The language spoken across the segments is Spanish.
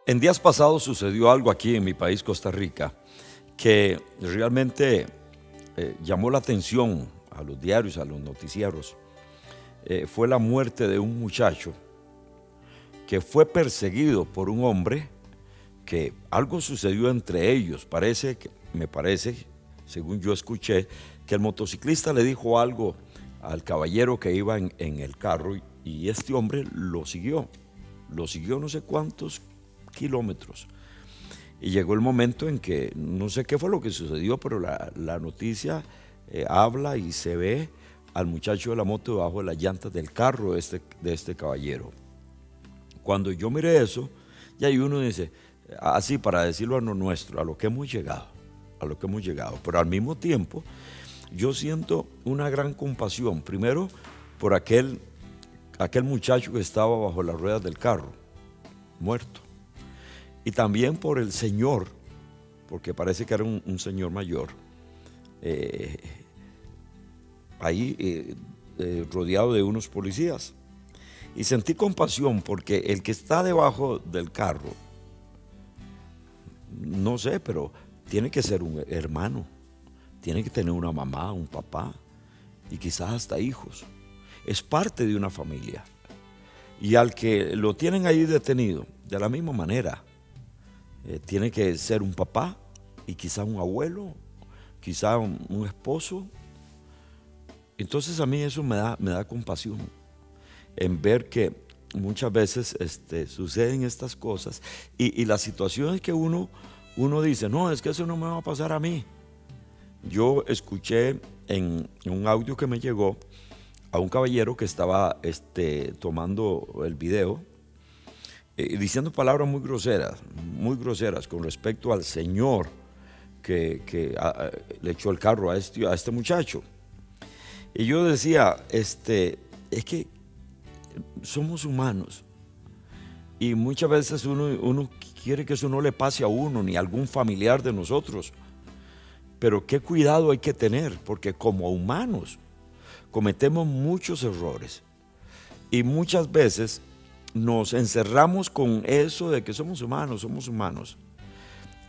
En días pasados sucedió algo aquí en mi país, Costa Rica, que realmente llamó la atención a los diarios, a los noticieros. Fue la muerte de un muchacho que fue perseguido por un hombre, que algo sucedió entre ellos. Me parece, según yo escuché, que el motociclista le dijo algo al caballero que iba en el carro y este hombre lo siguió no sé cuántos kilómetros. Y llegó el momento en que no sé qué fue lo que sucedió, pero la noticia habla y se ve al muchacho de la moto debajo de las llantas del carro de este caballero. Cuando yo miré eso, ya hay uno dice, así para decirlo a lo nuestro, a lo que hemos llegado, pero al mismo tiempo yo siento una gran compasión, primero por aquel muchacho que estaba bajo las ruedas del carro, muerto, y también por el señor, porque parece que era un señor mayor, rodeado de unos policías. Y sentí compasión porque el que está debajo del carro, no sé, pero tiene que ser un hermano, tiene que tener una mamá, un papá y quizás hasta hijos. Es parte de una familia. Y al que lo tienen ahí detenido, de la misma manera, tiene que ser un papá y quizás un abuelo, quizás un esposo. Entonces a mí eso me da compasión en ver que muchas veces suceden estas cosas y las situaciones que uno dice, no, es que eso no me va a pasar a mí. Yo escuché en un audio que me llegó a un caballero que estaba tomando el video, diciendo palabras muy groseras con respecto al señor que le echó el carro a este muchacho. Y yo decía, es que somos humanos y muchas veces uno quiere que eso no le pase a uno ni a algún familiar de nosotros, pero qué cuidado hay que tener, porque como humanos cometemos muchos errores y muchas veces nos encerramos con eso de que somos humanos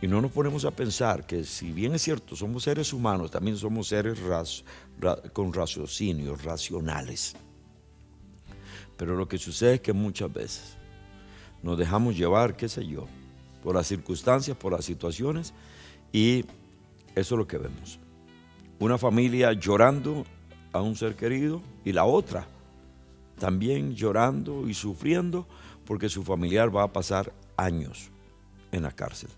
y no nos ponemos a pensar que si bien es cierto somos seres humanos, también somos seres con raciocinios, racionales. Pero lo que sucede es que muchas veces nos dejamos llevar, qué sé yo, por las circunstancias, por las situaciones, y eso es lo que vemos. Una familia llorando a un ser querido y la otra también llorando y sufriendo porque su familiar va a pasar años en la cárcel.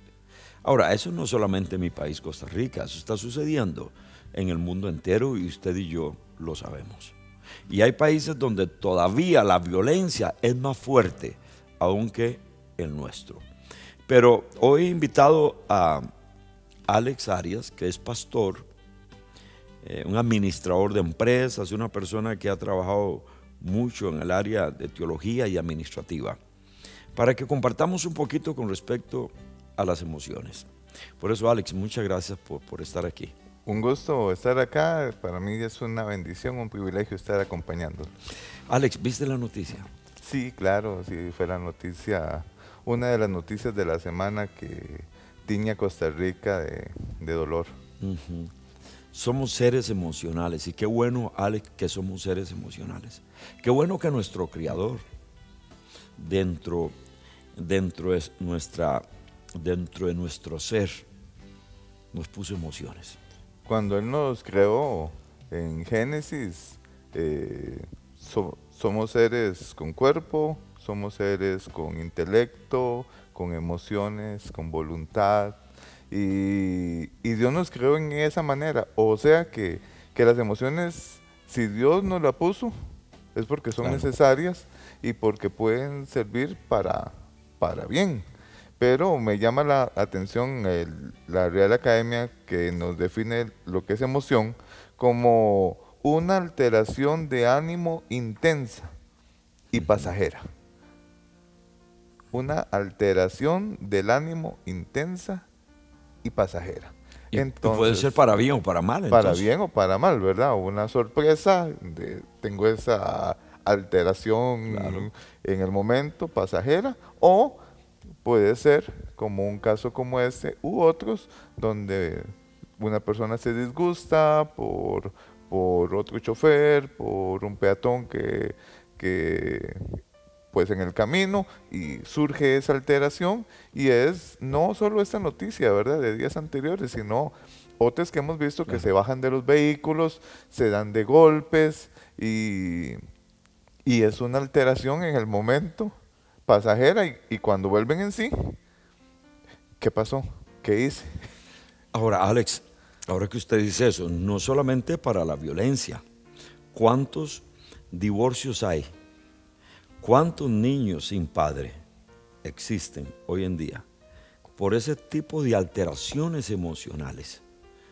Ahora, eso no solamente en mi país, Costa Rica, eso está sucediendo en el mundo entero y usted y yo lo sabemos. Y hay países donde todavía la violencia es más fuerte, aunque el nuestro. Pero hoy he invitado a Alex Arias, que es pastor, un administrador de empresas, una persona que ha trabajado mucho en el área de teología y administrativa, para que compartamos un poquito con respecto a las emociones. Por eso, Alex, muchas gracias por estar aquí. Un gusto estar acá, para mí es una bendición, un privilegio estar acompañando. Alex, ¿viste la noticia? Sí, claro, sí, fue la noticia, una de las noticias de la semana que tiñe a Costa Rica de dolor. Somos seres emocionales y qué bueno, Alex, que somos seres emocionales. Qué bueno que nuestro Creador, dentro de nuestro ser, nos puso emociones. Cuando Él nos creó en Génesis, somos seres con cuerpo, somos seres con intelecto, con emociones, con voluntad, y Dios nos creó en esa manera. O sea que las emociones, si Dios nos la puso, es porque son necesarias y porque pueden servir para bien. Pero me llama la atención la Real Academia, que nos define lo que es emoción como una alteración de ánimo intensa y pasajera. Una alteración del ánimo intensa y pasajera. Entonces, puede ser para bien o para mal. Para bien o para mal, ¿verdad? Una sorpresa, tengo esa alteración en el momento, pasajera, o puede ser como un caso como este u otros donde una persona se disgusta por otro chofer, por un peatón que pues en el camino y surge esa alteración y es no solo esta noticia, ¿verdad? De días anteriores, sino otras que hemos visto que Claro. se bajan de los vehículos, se dan de golpes y es una alteración en el momento pasajera y cuando vuelven en sí, ¿qué pasó? ¿Qué hice? Ahora, Alex, ahora que usted dice eso, no solamente para la violencia, ¿cuántos divorcios hay? ¿Cuántos niños sin padre existen hoy en día por ese tipo de alteraciones emocionales?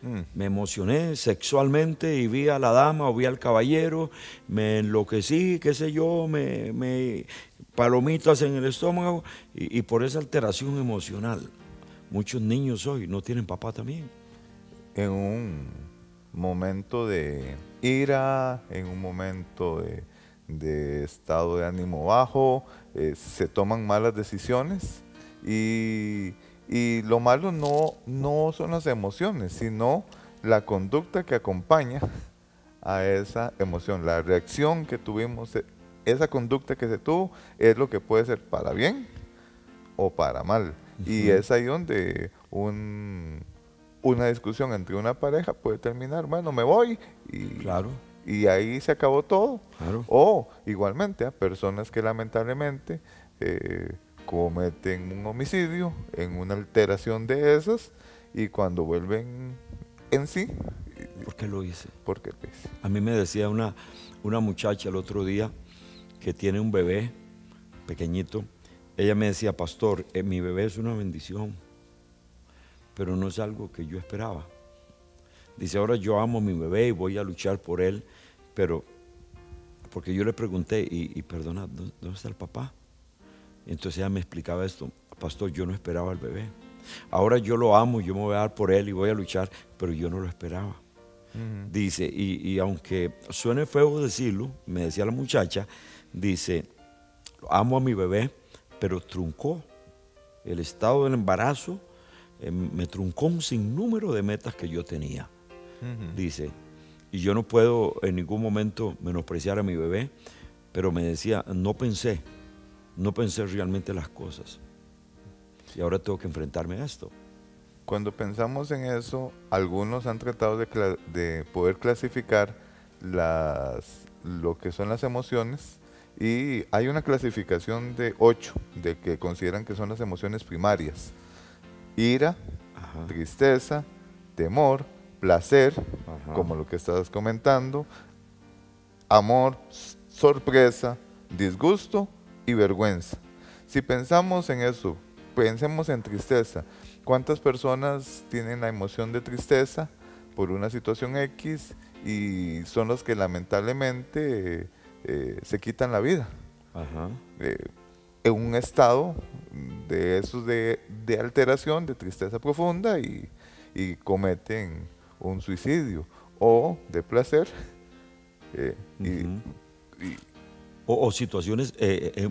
Mm, Me emocioné sexualmente y vi a la dama o vi al caballero, me enloquecí, qué sé yo, me palomitas en el estómago y por esa alteración emocional. Muchos niños hoy no tienen papá también. en un momento de ira, en un momento de estado de ánimo bajo, se toman malas decisiones y lo malo no son las emociones, sino la conducta que acompaña a esa emoción, la reacción que tuvimos, esa conducta que se tuvo es lo que puede ser para bien o para mal. Y Ujú. es ahí donde una discusión entre una pareja puede terminar, bueno, me voy Claro, y ahí se acabó todo. claro. O igualmente a personas que lamentablemente eh, cometen un homicidio en una alteración de esas y cuando vuelven en sí, ¿Por qué lo hice? porque pues, A mí me decía una muchacha el otro día que tiene un bebé pequeñito. Ella me decía, pastor, mi bebé es una bendición, pero no es algo que yo esperaba. Dice, ahora yo amo a mi bebé y voy a luchar por él, pero porque yo le pregunté, y perdona, ¿dónde está el papá? Y entonces ella me explicaba esto, pastor, yo no esperaba al bebé. Ahora yo lo amo, yo me voy a dar por él y voy a luchar, pero yo no lo esperaba. ujú, Dice, y aunque suene feo decirlo, me decía la muchacha, dice, amo a mi bebé, pero truncó el estado del embarazo, me truncó un sinnúmero de metas que yo tenía. ujú. Dice, y yo no puedo en ningún momento menospreciar a mi bebé, pero me decía, no pensé realmente las cosas. Y ahora tengo que enfrentarme a esto. Cuando pensamos en eso, algunos han tratado de poder clasificar lo que son las emociones y hay una clasificación de 8 de que consideran que son las emociones primarias. Ira, Ajá, tristeza, temor, placer, ajá. como lo que estabas comentando, amor, sorpresa, disgusto y vergüenza. Si pensamos en eso, pensemos en tristeza. ¿Cuántas personas tienen la emoción de tristeza por una situación X y son los que lamentablemente se quitan la vida? Ajá. Eh, en un estado de esos de alteración, de tristeza profunda y cometen un suicidio o de placer eh, y, Ujú. y O situaciones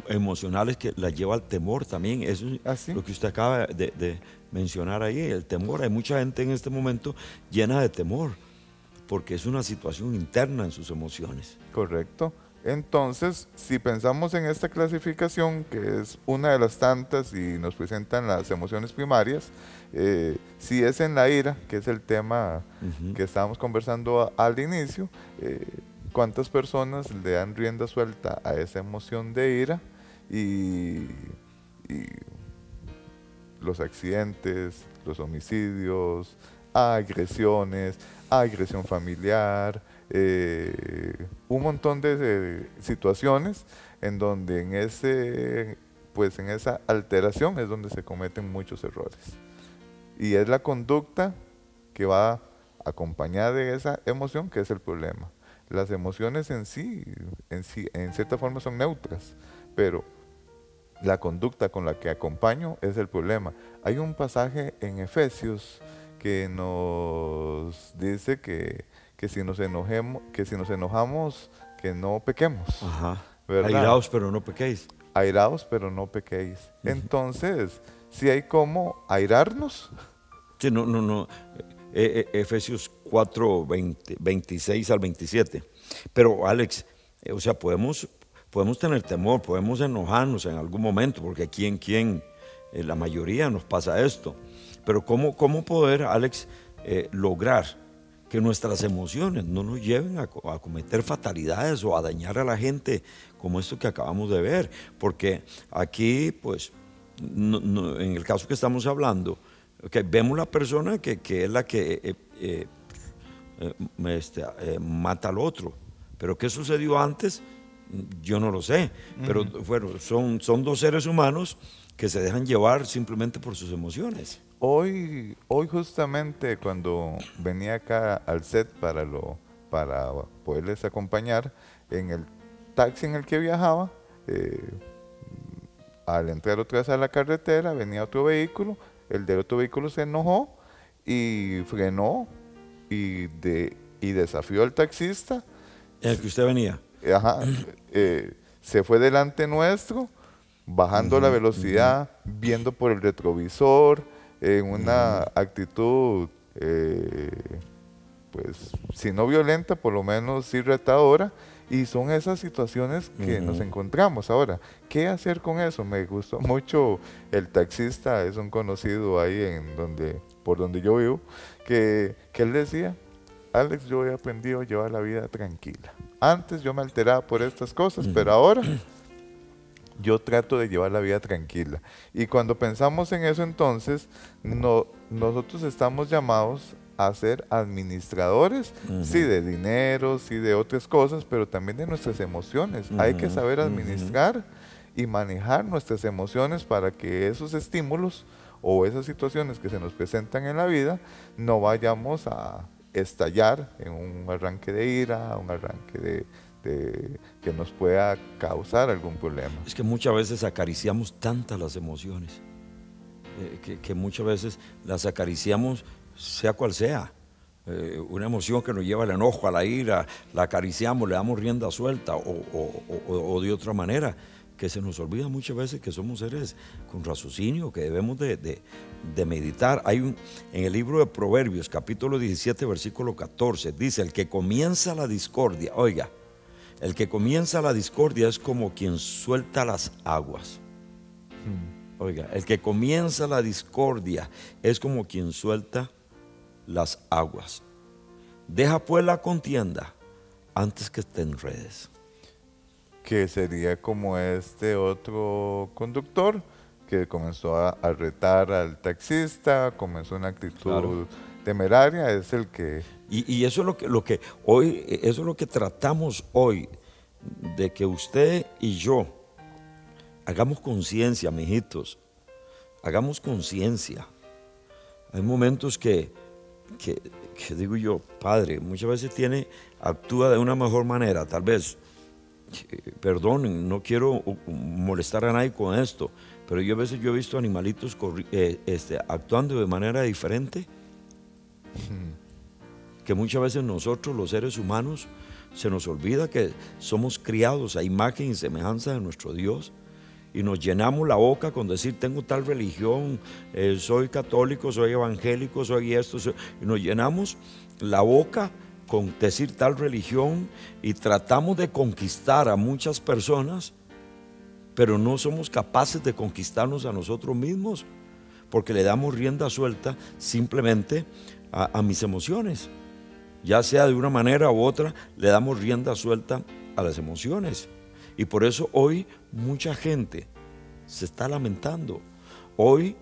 emocionales que las lleva al temor también. Eso es así, lo que usted acaba de mencionar ahí, el temor. Hay mucha gente en este momento llena de temor, porque es una situación interna en sus emociones. correcto. Entonces, si pensamos en esta clasificación, que es una de las tantas y nos presentan las emociones primarias, si es en la ira, que es el tema Ujú. que estábamos conversando al inicio, ¿cuántas personas le dan rienda suelta a esa emoción de ira y los accidentes, los homicidios, agresiones, agresión familiar, un montón de situaciones en donde pues en esa alteración es donde se cometen muchos errores. Y es la conducta que va acompañada de esa emoción que es el problema. Las emociones en cierta forma son neutras, pero la conducta con la que acompaño es el problema. Hay un pasaje en Efesios que nos dice que si nos enojamos, que no pequemos, Ajá. ¿verdad? Airaos, pero no pequéis. airaos, pero no pequéis. Entonces, si hay como airarnos. Sí, no. Efesios 4, 26 al 27. Pero Alex, o sea, podemos tener temor, podemos enojarnos en algún momento, porque aquí en la mayoría nos pasa esto. Pero ¿cómo poder, Alex, lograr que nuestras emociones no nos lleven a cometer fatalidades o a dañar a la gente como esto que acabamos de ver? Porque aquí, pues, en el caso que estamos hablando, vemos la persona que es la que mata al otro. Pero ¿qué sucedió antes? Yo no lo sé. Pero bueno, son dos seres humanos que se dejan llevar simplemente por sus emociones. Hoy justamente cuando venía acá al set para poderles acompañar, en el taxi en el que viajaba, al entrar otra vez a la carretera, venía otro vehículo, el del otro vehículo se enojó y frenó y desafió al taxista. ¿En el que usted venía? Ajá, se fue delante nuestro, bajando la velocidad, viendo por el retrovisor, en una actitud, pues, si no violenta, por lo menos sí retadora, y son esas situaciones que nos encontramos. Ahora, ¿qué hacer con eso? Me gustó mucho el taxista, es un conocido ahí por donde yo vivo, que él decía: Alex, yo he aprendido a llevar la vida tranquila. Antes yo me alteraba por estas cosas, pero ahora yo trato de llevar la vida tranquila. Y cuando pensamos en eso, entonces, nosotros estamos llamados a ser administradores, sí, de dinero, sí, de otras cosas, pero también de nuestras emociones. Hay que saber administrar y manejar nuestras emociones para que esos estímulos o esas situaciones que se nos presentan en la vida no vayamos a estallar en un arranque de ira, un arranque que nos pueda causar algún problema. Es que muchas veces acariciamos tantas las emociones, que muchas veces las acariciamos sea cual sea. Una emoción que nos lleva al enojo, a la ira, la acariciamos, le damos rienda suelta o de otra manera, que se nos olvida muchas veces que somos seres con raciocinio, que debemos de meditar. En el libro de Proverbios, capítulo 17, versículo 14, dice: el que comienza la discordia, oiga, el que comienza la discordia es como quien suelta las aguas. Oiga, el que comienza la discordia es como quien suelta las aguas. Deja pues la contienda antes que te enredes. Que sería como este otro conductor que comenzó a retar al taxista, comenzó una actitud temeraria, es el que... Y eso es lo que hoy, eso es lo que tratamos hoy, de que usted y yo hagamos conciencia, mijitos, hagamos conciencia. Hay momentos que digo yo, padre, muchas veces actúa de una mejor manera, tal vez. Perdonen, no quiero molestar a nadie con esto, pero yo a veces he visto animalitos actuando de manera diferente, que muchas veces nosotros los seres humanos se nos olvida que somos criados a imagen y semejanza de nuestro Dios, y nos llenamos la boca con decir: tengo tal religión, soy católico, soy evangélico, soy esto, y nos llenamos la boca con decir tal religión y tratamos de conquistar a muchas personas, pero no somos capaces de conquistarnos a nosotros mismos, porque le damos rienda suelta simplemente a mis emociones, ya sea de una manera u otra, le damos rienda suelta a las emociones. Y por eso hoy mucha gente se está lamentando. Hoy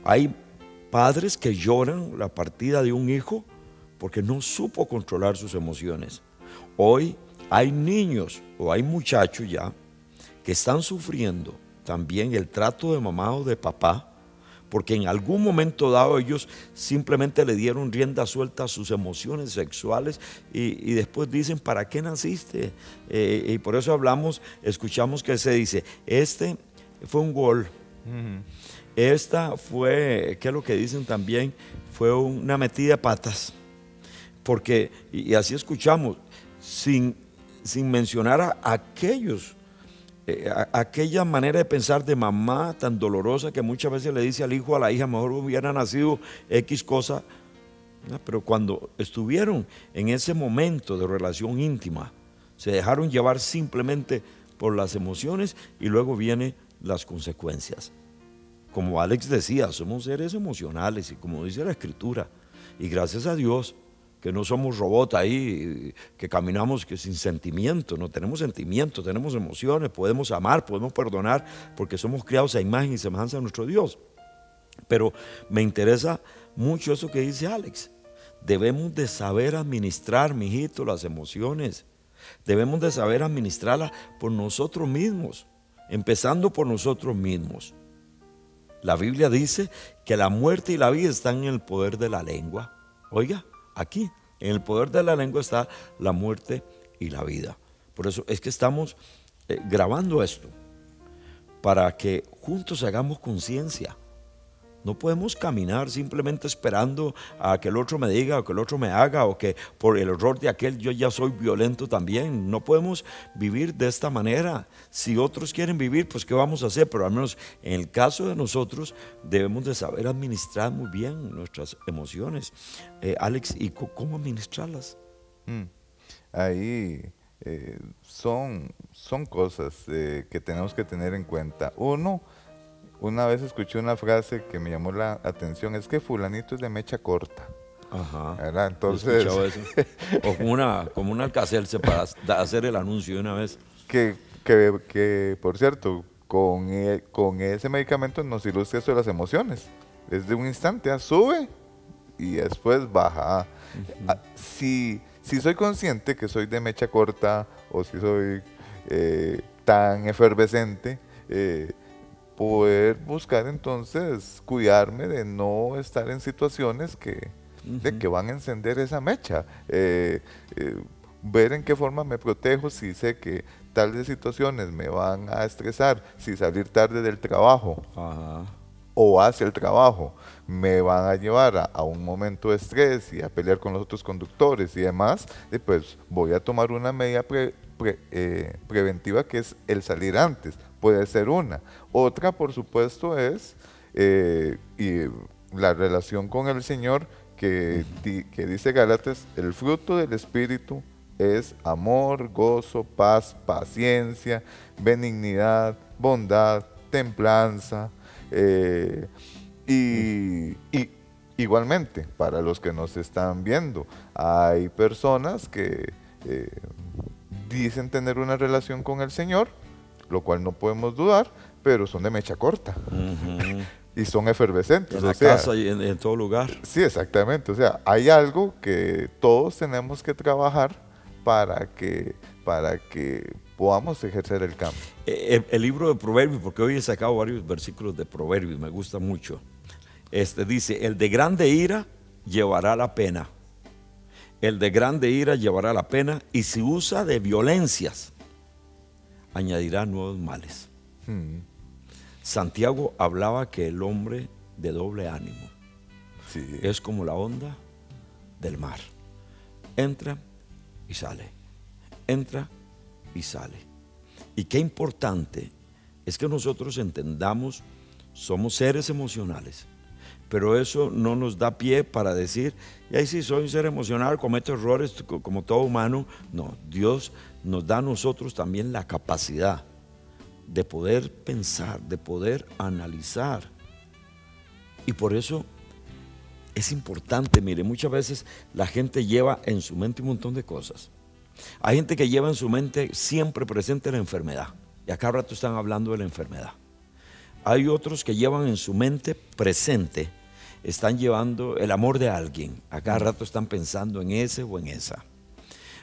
hay padres que lloran la partida de un hijo porque no supo controlar sus emociones. Hoy hay niños o hay muchachos ya que están sufriendo también el trato de mamá o de papá, porque en algún momento dado ellos simplemente le dieron rienda suelta a sus emociones sexuales y después dicen: ¿para qué naciste? Y por eso escuchamos que se dice: este fue un gol. Esta fue, ¿qué es lo que dicen también? Fue una metida de patas. Porque, y así escuchamos, sin mencionar a aquellos aquella manera de pensar de mamá tan dolorosa que muchas veces le dice al hijo, a la hija, mejor hubiera nacido X cosa, ¿no? Pero cuando estuvieron en ese momento de relación íntima, se dejaron llevar simplemente por las emociones y luego vienen las consecuencias. Como Alex decía, somos seres emocionales y como dice la Escritura, y gracias a Dios que no somos robots ahí, que caminamos que sin sentimiento, no tenemos sentimientos, tenemos emociones, podemos amar, podemos perdonar, porque somos criados a imagen y semejanza de nuestro Dios. Pero me interesa mucho eso que dice Alex. Debemos de saber administrar, mijito, las emociones. Debemos de saber administrarlas por nosotros mismos, empezando por nosotros mismos. La Biblia dice que la muerte y la vida están en el poder de la lengua. Oiga, aquí, en el poder de la lengua está la muerte y la vida. Por eso es que estamos grabando esto, para que juntos hagamos conciencia. No podemos caminar simplemente esperando a que el otro me diga o que el otro me haga o que por el error de aquel yo ya soy violento también. No podemos vivir de esta manera. Si otros quieren vivir, pues ¿qué vamos a hacer? Pero al menos en el caso de nosotros debemos de saber administrar muy bien nuestras emociones. Alex, ¿y cómo administrarlas? Ahí son cosas que tenemos que tener en cuenta. Una vez escuché una frase que me llamó la atención, es que fulanito es de mecha corta. Ajá. ¿Verdad? Entonces, eso. O como una Alka-Seltzer para hacer el anuncio de una vez. que por cierto, con ese medicamento nos ilustra eso de las emociones. Es de un instante, sube y después baja. Si soy consciente que soy de mecha corta o si soy tan efervescente, poder buscar entonces cuidarme de no estar en situaciones de que van a encender esa mecha. Ver en qué forma me protejo si sé que tales situaciones me van a estresar, si salir tarde del trabajo o hacia el trabajo me van a llevar a un momento de estrés y a pelear con los otros conductores y demás, pues voy a tomar una medida preventiva que es el salir antes. Puede ser una. Otra, por supuesto, es y la relación con el Señor que dice Gálatas, el fruto del Espíritu es amor, gozo, paz, paciencia, benignidad, bondad, templanza. Y igualmente, para los que nos están viendo, hay personas que dicen tener una relación con el Señor, lo cual no podemos dudar, pero son de mecha corta. Y son efervescentes. En la casa y en todo lugar. Sí, exactamente. O sea, hay algo que todos tenemos que trabajar para que podamos ejercer el cambio. El libro de Proverbios, porque hoy he sacado varios versículos de Proverbios, me gusta mucho. Dice, el de grande ira llevará la pena. El de grande ira llevará la pena, y si usa de violencias, añadirá nuevos males. Santiago hablaba que el hombre de doble ánimo es como la onda del mar. Entra y sale. Entra y sale. Y qué importante es que nosotros entendamos, somos seres emocionales, pero eso no nos da pie para decir, y ahí sí soy un ser emocional, cometo errores como todo humano. No, Dios nos da a nosotros también la capacidad de poder pensar, de poder analizar. Y por eso es importante, mire, muchas veces la gente lleva en su mente un montón de cosas. Hay gente que lleva en su mente siempre presente la enfermedad, y a cada rato están hablando de la enfermedad. Hay otros que llevan en su mente presente, están llevando el amor de alguien, a cada rato están pensando en ese o en esa.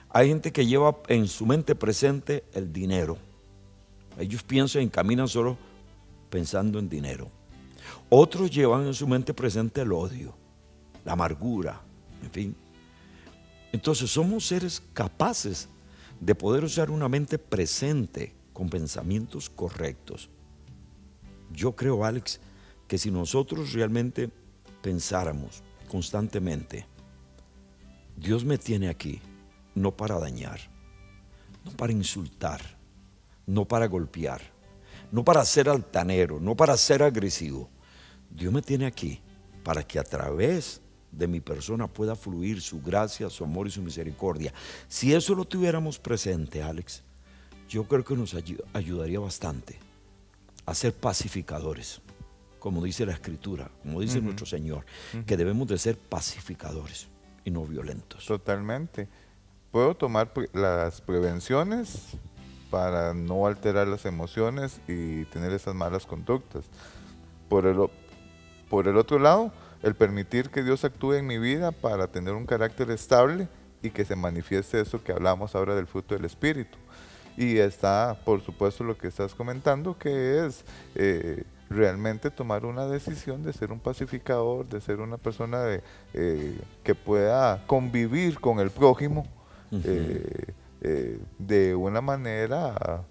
Hay gente que lleva en su mente presente el dinero. Ellos piensan y caminan solo pensando en dinero. Otros llevan en su mente presente el odio, la amargura, en fin. Entonces somos seres capaces de poder usar una mente presente con pensamientos correctos. Yo creo, Alex, que si nosotros realmente pensáramos constantemente, Dios me tiene aquí, no para dañar, no para insultar, no para golpear, no para ser altanero, no para ser agresivo. Dios me tiene aquí para que a través de mi persona pueda fluir su gracia, su amor y su misericordia. Si eso lo tuviéramos presente, Alex, yo creo que nos ayudaría bastante a ser pacificadores, como dice la Escritura, como dice nuestro Señor, que debemos de ser pacificadores y no violentos. Totalmente. Puedo tomar las prevenciones para no alterar las emociones y tener esas malas conductas. Por el otro lado, el permitir que Dios actúe en mi vida para tener un carácter estable y que se manifieste eso que hablamos ahora del fruto del Espíritu. Y está, por supuesto, lo que estás comentando, que es realmente tomar una decisión de ser un pacificador, de ser una persona que pueda convivir con el prójimo de una manera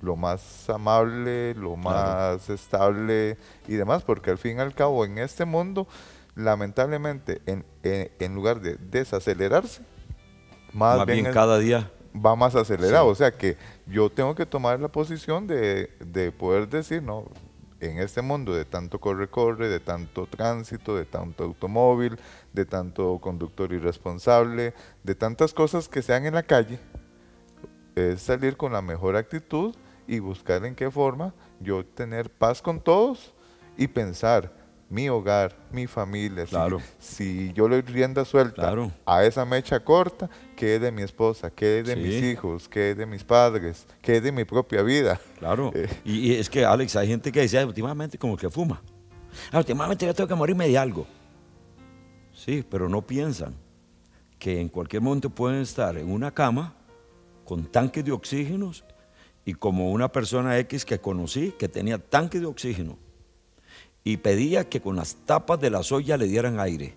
lo más amable, lo más estable y demás, porque al fin y al cabo en este mundo, lamentablemente, en lugar de desacelerarse, más bien cada día va más acelerado. Sí. O sea que yo tengo que tomar la posición de poder decir, no, en este mundo de tanto corre-corre, de tanto tránsito, de tanto automóvil, de tanto conductor irresponsable, de tantas cosas que se dan en la calle, es salir con la mejor actitud y buscar en qué forma yo tener paz con todos y pensar mi hogar, mi familia. Claro. Si yo le doy rienda suelta Claro. a esa mecha corta, ¿qué es de mi esposa? ¿Qué es de Sí. mis hijos? ¿Qué es de mis padres? ¿Qué es de mi propia vida? Claro. Y es que, Alex, hay gente que dice, últimamente como que fuma. Últimamente yo tengo que morirme de algo. Sí, pero no piensan que en cualquier momento pueden estar en una cama con tanques de oxígenos y como una persona X que conocí que tenía tanques de oxígeno y pedía que con las tapas de la olla le dieran aire.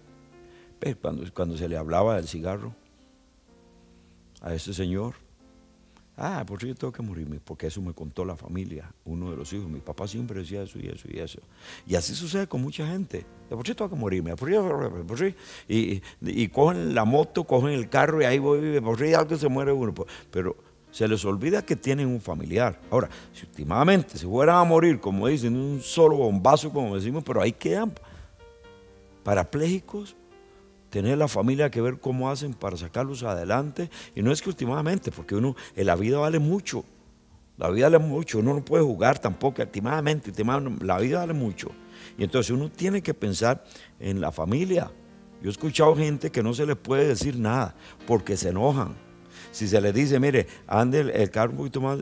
Pero cuando se le hablaba del cigarro a ese señor, por eso yo tengo que morirme, porque eso me contó la familia, uno de los hijos. Mi papá siempre decía eso y eso y eso. Y así sucede con mucha gente. De por sí tengo que morirme, por sí. Y cogen la moto, cogen el carro y ahí voy, de por sí algo se muere uno. Pero se les olvida que tienen un familiar. Ahora, si últimamente se fueran a morir, como dicen, un solo bombazo, como decimos, pero ahí quedan parapléjicos, tener la familia que ver cómo hacen para sacarlos adelante. Y no es que últimamente, porque la vida vale mucho. La vida vale mucho, uno no puede jugar tampoco, últimamente, la vida vale mucho. Y entonces uno tiene que pensar en la familia. Yo he escuchado gente que no se les puede decir nada porque se enojan. Si se les dice, mire, ande el carro un poquito más,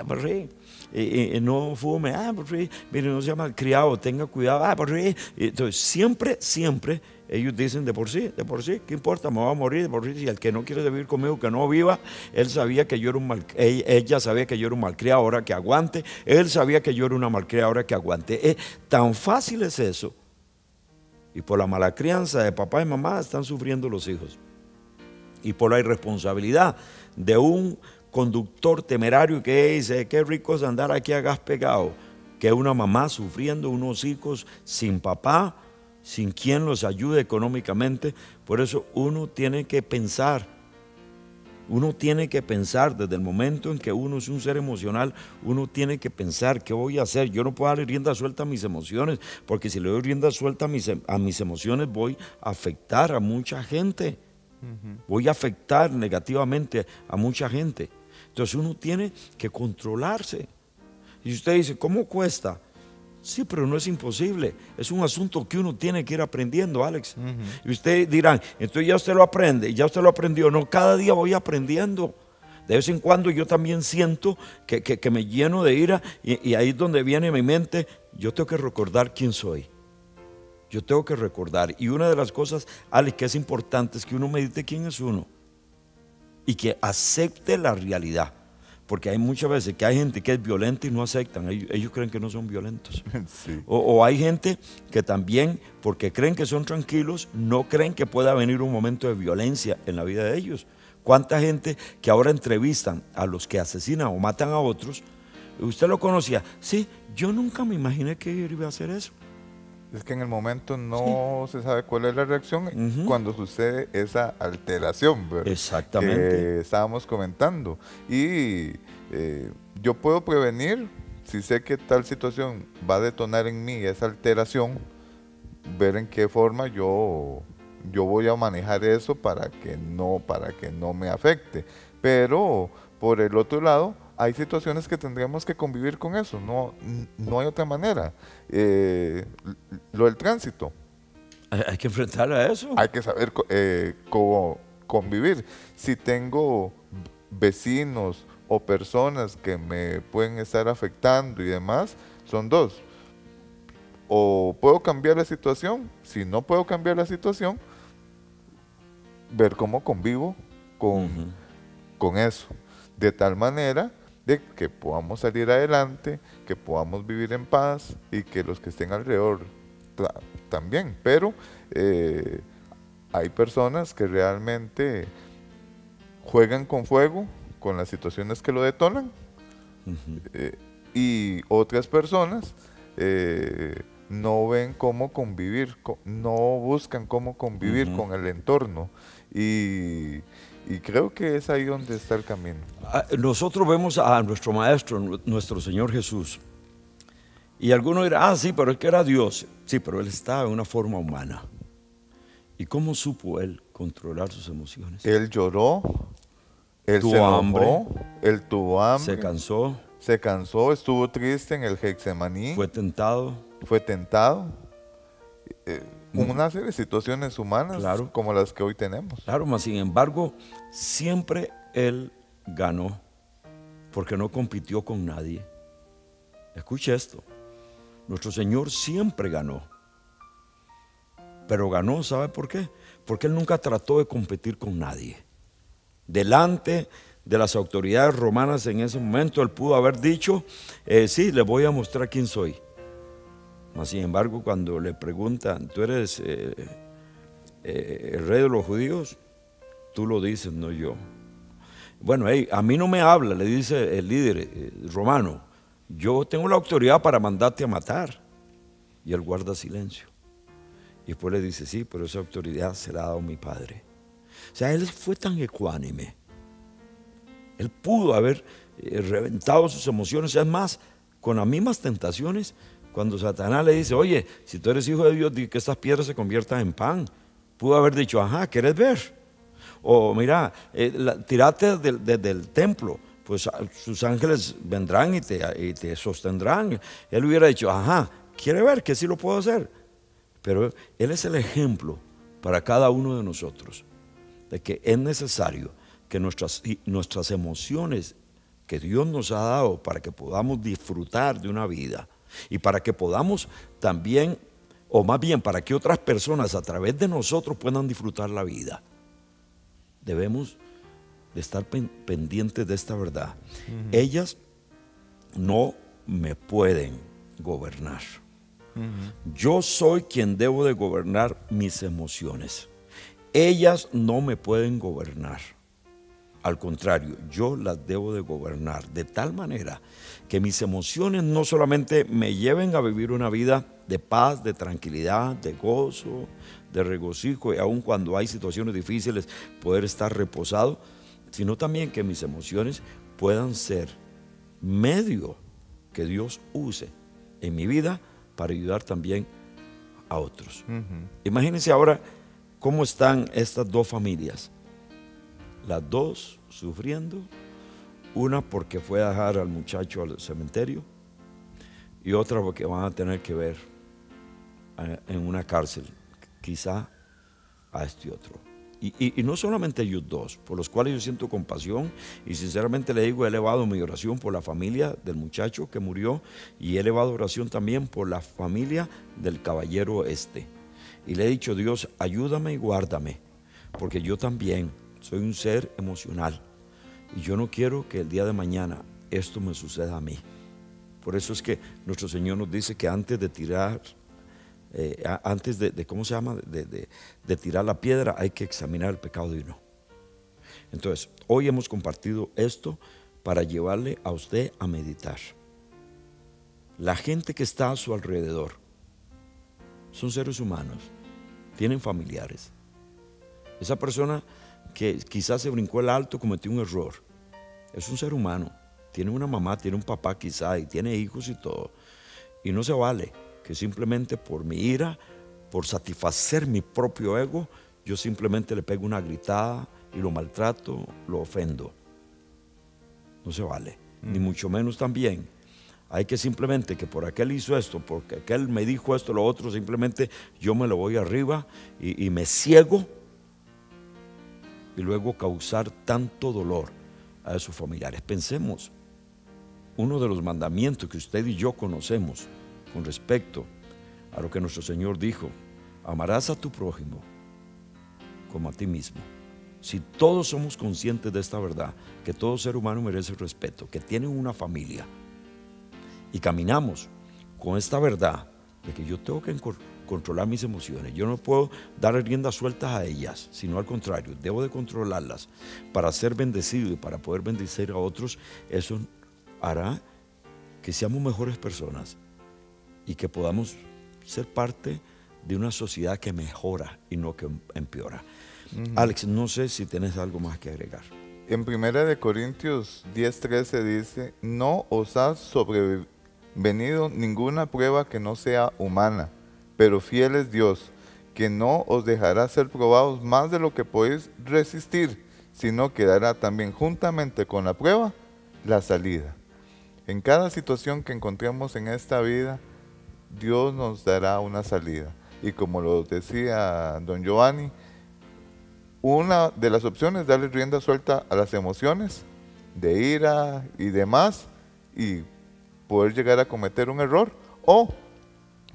por sí, y no fume, por sí, mire, no sea malcriado, tenga cuidado, por sí. Entonces siempre ellos dicen de por sí, ¿qué importa? Me voy a morir de por sí. Si el que no quiere vivir conmigo, que no viva. Ella sabía que yo era un malcriado, ahora que aguante. Él sabía que yo era una malcriada, ahora que aguante. Tan fácil es eso. Y por la mala crianza de papá y mamá están sufriendo los hijos. Y por la irresponsabilidad de un conductor temerario que dice, qué rico es andar aquí a gas pegado. Que una mamá sufriendo, unos hijos sin papá, sin quien los ayude económicamente. Por eso uno tiene que pensar desde el momento en que uno es un ser emocional, uno tiene que pensar qué voy a hacer. Yo no puedo darle rienda suelta a mis emociones, porque si le doy rienda suelta a mis emociones voy a afectar a mucha gente, voy a afectar negativamente a mucha gente. Entonces uno tiene que controlarse. Y usted dice, ¿cómo cuesta? Sí, pero no es imposible. Es un asunto que uno tiene que ir aprendiendo, Alex. Y ustedes dirán, entonces ya usted lo aprende, ya usted lo aprendió. No, cada día voy aprendiendo. De vez en cuando yo también siento que me lleno de ira y ahí es donde viene mi mente, yo tengo que recordar quién soy. Yo tengo que recordar. Y una de las cosas, Alex, que es importante es que uno medite quién es uno y que acepte la realidad. Porque hay muchas veces que hay gente que es violenta y no aceptan, ellos creen que no son violentos. Sí. O hay gente que también, porque creen que son tranquilos, no creen que pueda venir un momento de violencia en la vida de ellos. ¿Cuánta gente que ahora entrevistan a los que asesinan o matan a otros? ¿Usted lo conocía? Sí, yo nunca me imaginé que yo iba a hacer eso. Es que en el momento no se sabe cuál es la reacción cuando sucede esa alteración, ¿verdad? Exactamente. Que estábamos comentando. Y yo puedo prevenir, si sé que tal situación va a detonar en mí esa alteración, ver en qué forma yo voy a manejar eso para que no me afecte. Pero por el otro lado, hay situaciones que tendremos que convivir con eso, no hay otra manera. Lo del tránsito, Hay que enfrentar a eso. hay que saber cómo convivir. Si tengo vecinos o personas que me pueden estar afectando y demás, son dos. O puedo cambiar la situación, si no puedo cambiar la situación, ver cómo convivo con eso, de tal manera de que podamos salir adelante, que podamos vivir en paz y que los que estén alrededor también. Pero hay personas que realmente juegan con fuego, con las situaciones que lo detonan, y otras personas no ven cómo convivir, no buscan cómo convivir con el entorno. Y creo que es ahí donde está el camino. Nosotros vemos a nuestro Maestro, nuestro Señor Jesús. Y algunos dirán, sí, pero es que era Dios. Sí, pero Él estaba en una forma humana. ¿Y cómo supo Él controlar sus emociones? Él lloró, él Tuvo se enojó, hambre, él tuvo hambre, se cansó, estuvo triste en el Getsemaní, fue tentado. fue tentado. Una serie de situaciones humanas, Claro, como las que hoy tenemos. claro, mas sin embargo, siempre Él ganó, porque no compitió con nadie. Escuche esto, nuestro Señor siempre ganó, pero ganó, ¿sabe por qué? Porque Él nunca trató de competir con nadie. Delante de las autoridades romanas en ese momento, Él pudo haber dicho, sí, les voy a mostrar quién soy. Mas sin embargo, cuando le preguntan, ¿tú eres el rey de los judíos? Tú lo dices, no yo. Bueno, a mí no me habla, le dice el líder romano. Yo tengo la autoridad para mandarte a matar. Y él guarda silencio. Y después le dice, sí, pero esa autoridad se la ha dado mi Padre. O sea, él fue tan ecuánime. Él pudo haber reventado sus emociones. Es más, con las mismas tentaciones, cuando Satanás le dice, oye, si tú eres hijo de Dios, di que estas piedras se conviertan en pan. Pudo haber dicho, ajá, ¿quieres ver? O mira, tírate desde el templo, pues sus ángeles vendrán y te sostendrán. Él hubiera dicho, ajá, ¿quiere ver que sí lo puedo hacer? Pero Él es el ejemplo para cada uno de nosotros, de que es necesario que nuestras emociones que Dios nos ha dado para que podamos disfrutar de una vida y para que podamos también, o más bien para que otras personas a través de nosotros puedan disfrutar la vida, debemos de estar pendientes de esta verdad. Ellas no me pueden gobernar. Yo soy quien debo de gobernar mis emociones. Ellas no me pueden gobernar. Al contrario, yo las debo de gobernar de tal manera que mis emociones no solamente me lleven a vivir una vida de paz, de tranquilidad, de gozo, de regocijo, y aun cuando hay situaciones difíciles poder estar reposado, sino también que mis emociones puedan ser medio que Dios use en mi vida para ayudar también a otros. Imagínense ahora cómo están estas dos familias. Las dos sufriendo, una porque fue a dejar al muchacho al cementerio y otra porque van a tener que ver en una cárcel, quizá a este otro. Y no solamente ellos dos, por los cuales yo siento compasión y sinceramente le digo, he elevado mi oración por la familia del muchacho que murió y he elevado oración también por la familia del caballero este. Y le he dicho, Dios, ayúdame y guárdame, porque yo también soy un ser emocional y yo no quiero que el día de mañana esto me suceda a mí. Por eso es que nuestro Señor nos dice que antes de tirar, ¿cómo se llama? De tirar la piedra hay que examinar el pecado de uno. Entonces, hoy hemos compartido esto para llevarle a usted a meditar. La gente que está a su alrededor, son seres humanos, tienen familiares. Esa persona que quizás se brincó el alto cometió un error, es un ser humano, tiene una mamá, tiene un papá quizás y tiene hijos y todo. Y no se vale que simplemente por mi ira, por satisfacer mi propio ego, yo simplemente le pego una gritada y lo maltrato, lo ofendo. No se vale, ni mucho menos también. Hay que simplemente que por aquel hizo esto, porque aquel me dijo esto, lo otro, simplemente yo me lo voy arriba y me ciego y luego causar tanto dolor a sus familiares. Pensemos, uno de los mandamientos que usted y yo conocemos con respecto a lo que nuestro Señor dijo, amarás a tu prójimo como a ti mismo. Si todos somos conscientes de esta verdad, que todo ser humano merece respeto, que tiene una familia, y caminamos con esta verdad de que yo tengo que controlar mis emociones, yo no puedo dar riendas sueltas a ellas, sino al contrario, debo de controlarlas para ser bendecido y para poder bendecir a otros. Eso hará que seamos mejores personas y que podamos ser parte de una sociedad que mejora y no que empeora. Alex, no sé si tienes algo más que agregar. En 1 Corintios 10:13 dice, no os ha sobrevenido ninguna prueba que no sea humana, pero fiel es Dios, que no os dejará ser probados más de lo que podéis resistir, sino que dará también juntamente con la prueba la salida. En cada situación que encontremos en esta vida, Dios nos dará una salida. Y como lo decía don Giovanni, una de las opciones es darle rienda suelta a las emociones de ira y demás y poder llegar a cometer un error, o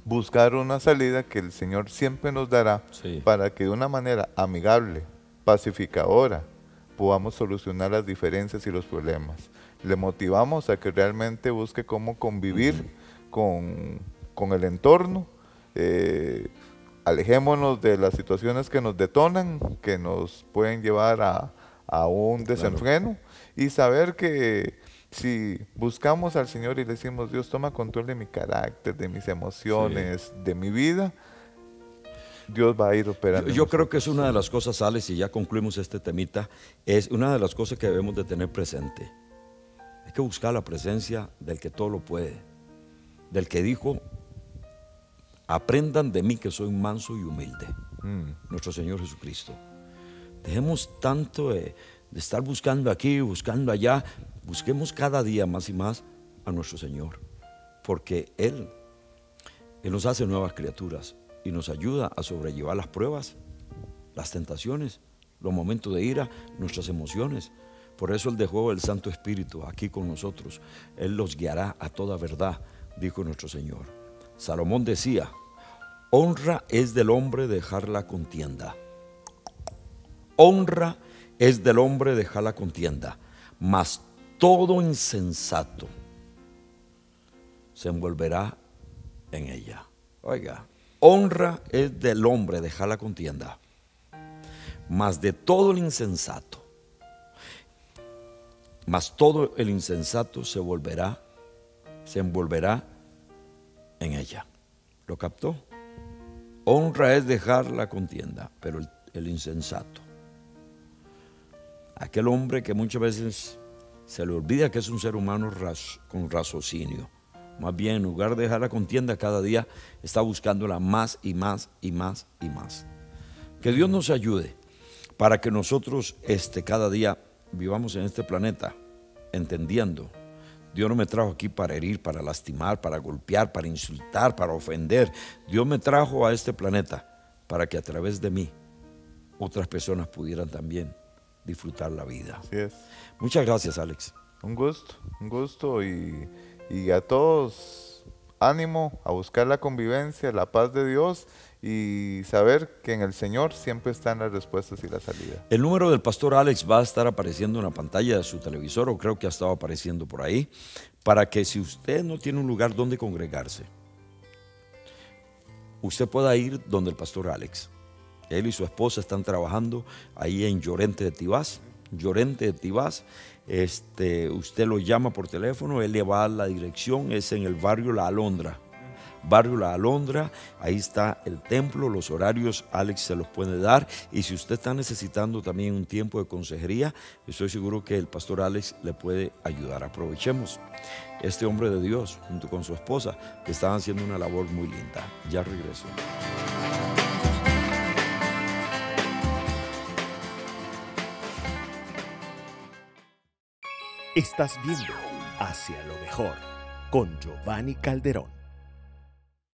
buscar una salida que el Señor siempre nos dará, Sí. para que de una manera amigable, pacificadora, podamos solucionar las diferencias y los problemas. Le motivamos a que realmente busque cómo convivir con el entorno. Alejémonos de las situaciones que nos detonan, que nos pueden llevar a un desenfreno, y saber que si buscamos al Señor y le decimos, Dios, toma control de mi carácter, de mis emociones, de mi vida, Dios va a ir operando. Yo creo que es una de las cosas, Alex, y ya concluimos este temita, es una de las cosas que debemos de tener presente. Hay que buscar la presencia del que todo lo puede, del que dijo, aprendan de mí que soy manso y humilde, nuestro Señor Jesucristo. Dejemos tanto de estar buscando aquí, buscando allá, busquemos cada día más y más a nuestro Señor, porque Él nos hace nuevas criaturas y nos ayuda a sobrellevar las pruebas, las tentaciones, los momentos de ira, nuestras emociones. Por eso Él dejó el Santo Espíritu aquí con nosotros. Él los guiará a toda verdad, dijo nuestro Señor. Salomón decía, honra es del hombre dejar la contienda. Honra es del hombre dejar la contienda, mas todo insensato se envolverá en ella. Oiga, honra es del hombre dejar la contienda, mas de todo el insensato, mas todo el insensato se envolverá en ella. ¿Lo captó? Honra es dejar la contienda, pero el insensato, aquel hombre que muchas veces se le olvida que es un ser humano con raciocinio, más bien en lugar de dejar la contienda cada día está buscándola más y más y más y más. Que Dios nos ayude para que nosotros cada día vivamos en este planeta entendiendo, Dios no me trajo aquí para herir, para lastimar, para golpear, para insultar, para ofender. Dios me trajo a este planeta para que a través de mí otras personas pudieran también disfrutar la vida. Así es. Muchas gracias, Alex. Un gusto y a todos ánimo a buscar la convivencia, la paz de Dios y saber que en el Señor siempre están las respuestas y la salida. El número del pastor Alex va a estar apareciendo en la pantalla de su televisor, o creo que ha estado apareciendo por ahí, para que si usted no tiene un lugar donde congregarse, usted pueda ir donde el pastor Alex. Él y su esposa están trabajando ahí en Llorente de Tibás. Usted lo llama por teléfono, él le va a dar la dirección, es en el barrio La Alondra. Barrio La Alondra, ahí está el templo, los horarios Alex se los puede dar, y si usted está necesitando también un tiempo de consejería, estoy seguro que el pastor Alex le puede ayudar. Aprovechemos este hombre de Dios junto con su esposa, que están haciendo una labor muy linda. Ya regreso. Estás viendo Hacia lo Mejor con Giovanni Calderón.